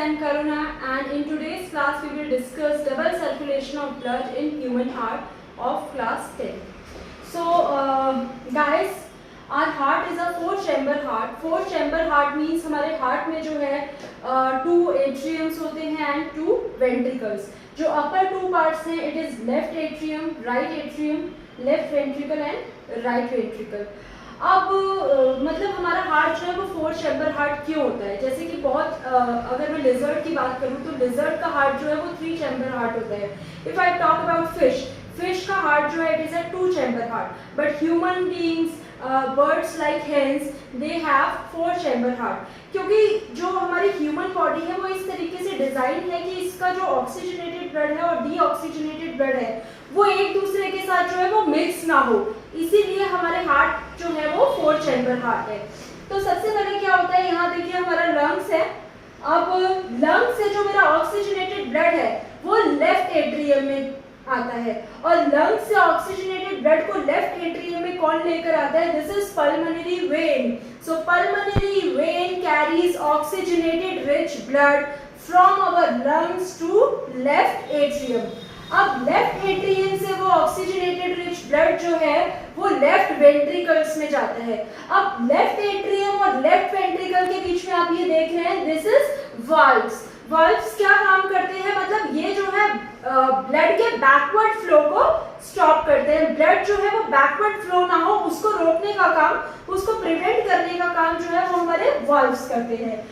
am Karuna, and in today's class we will discuss double circulation of blood in human heart of class 10. So guys, our heart is a four-chamber heart. Four-chamber heart means हमारे heart में जो है two atriums होते हैं and two ventricles. जो upper two parts हैं, it is left atrium, right atrium, left ventricle and right ventricle. अब मतलब हमारा हार्ट जो है वो फोर चैम्बर हार्ट क्यों होता है? जैसे कि बहुत अगर मैं लिजर्ड की बात करूँ तो लिजर्ड का हार्ट जो है वो थ्री चैम्बर हार्ट होता है. If I talk about fish का हार्ट जो है it is a two chamber heart. But human beings, birds like hens, they have four chamber heart. क्योंकि जो हमारी ह्यूमन बॉडी है वो इस तरीके से डिजाइन है कि इसका जो ऑक्सीजनेटेड ब्लड है और डीऑक्सीजनेटेड ब्लड है वो एक दूसरे के साथ जो है वो मिक्स ना हो, इसीलिए हमारे हार्ट जो है वो फोर चैम्बर हार्ट है. तो सबसे पहले क्या होता है, यहाँ देखिए हमारा लंग्स है. अब लंग्स से जो मेरा ऑक्सीजनेटेड ब्लड है वो लेफ्ट एट्रियम में आता है, और लंग्स से ऑक्सीजनेटेड ब्लड को लेफ्ट एट्रियम में कौन लेकर आता है? This is pulmonary vein. So pulmonary vein carries oxygenated rich blood from our lungs to left atrium. अब लेफ्ट एट्रियम से वो ऑक्सीजनेटेड रिच ब्लड जो है वो लेफ्ट वेंट्रिकल्स में जाता है. अब लेफ्ट एट्रियम और लेफ्ट वेंट्रिकल के बीच में आप ये देख रहे हैं, दिस इज वाल्व्स. वाल्व्स क्या काम करते हैं? मतलब ये जो है ब्लड के बैकवर्ड फ्लो को स्टॉप करते हैं. ब्लड जो है वो बैकवर्ड फ्लो ना हो उसको रोकने का काम, उसको प्रिवेंट करने का काम जो है वो हमारे वाल्व्स करते हैं.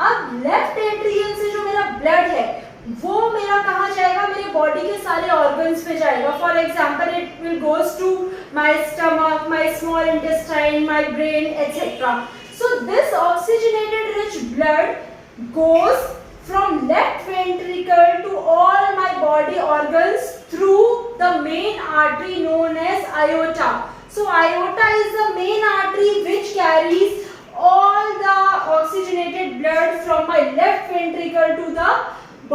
अब लेफ्ट एट्रियम से जो मेरा ब्लड है वो मेरा कहाँ जाएगा? मेरे बॉडी के सारे ऑर्गन्स में जाएगा. For example it will goes to my stomach, my small intestine, my brain etcetera. So this oxygenated rich blood goes from left ventricle to all my body organs through the main artery known as aorta. So aorta is the main artery which carries all the oxygenated blood from my left ventricle to the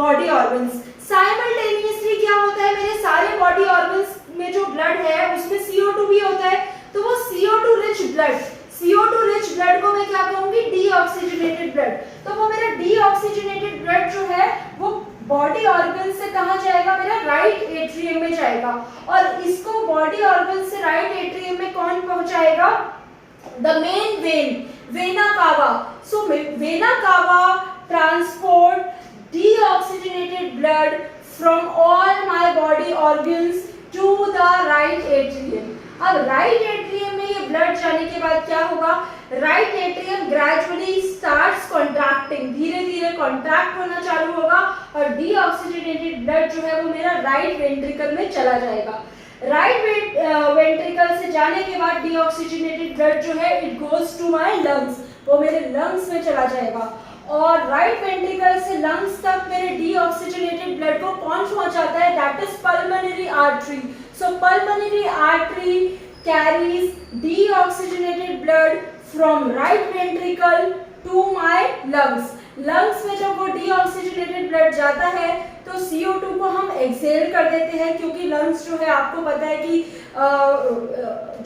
body organs. Simultaneously क्या होता है, मेरे सारे body organs में जो blood है उसमें CO2 भी होता है. तो वो CO2 rich blood को मैं क्या कहूंगी? Deoxygenated blood. तो वो मेरा डीऑक्सीजनेटेड ब्लड जो है वो बॉडी ऑर्गन से कहाँ जाएगा? मेरा राइट एट्रियम में जाएगा. और इसको बॉडी ऑर्गन से राइट एट्रियम में कौन पहुंचाएगा? The main vein, vena cava. So vena cava transport deoxygenated blood from all my body organs to the right atrium. अब राइट एट्रियम में ये ब्लड जाने के बाद क्या होगा? Right atrium gradually starts contracting, धीरे धीरे कॉन्ट्रैक्ट होना चालू होगा और डीऑक्सीजनेटेड ब्लड जो है वो मेरा राइट वेंट्रिकल में चला जाएगा. राइट वेंट्रिकल से जाने के बाद डीऑक्सीजनेटेड ब्लड जो है it goes to my lungs, वो मेरे लंग्स में चला जाएगा. और राइट वेंट्रिकल से लंग्स तक मेरे डीऑक्सीजनेटेड ब्लड को कौन पहुंचाता है? That is pulmonary artery. So pulmonary artery carries deoxygenated blood from right ventricle to my lungs. Lungs में जब वो डीऑक्सीजनेटेड ब्लड जाता है तो CO2 को हम एक्सहेल कर देते हैं, क्योंकि लंग्स जो है आपको पता है कि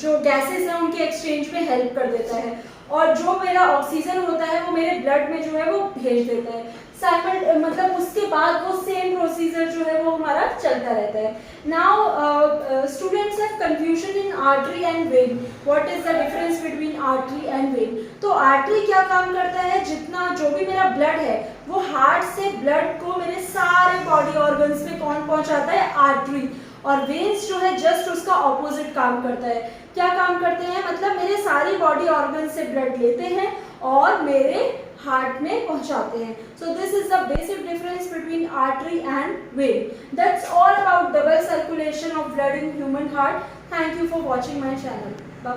जो गैसेस हैं उनके एक्सचेंज में हेल्प कर देता है, और जो मेरा ऑक्सीजन होता है वो मेरे ब्लड में जो है वो भेज देता है. मतलब उसके बाद वो सेम प्रोसीजर जो है वो हमारा चलता रहता है. Now students have confusion in artery and when. What is the difference between artery and when? तो आर्टरी क्या काम करता है? जितना जो भी मेरा ब्लड है वो हार्ट से ब्लड को मेरे सारे बॉडी ऑर्गन्स में कौन पहुंचाता है? आर्टरी. और वेन्स जो है जस्ट उसका ऑपोजिट काम करता है. क्या काम करते हैं? मतलब मेरे सारी बॉडी ऑर्गन से ब्लड लेते हैं और मेरे हार्ट में पहुंचाते हैं. So this is the basic difference between artery and vein. That's all about double circulation of blood in human heart. Thank you for watching my channel. Bye bye.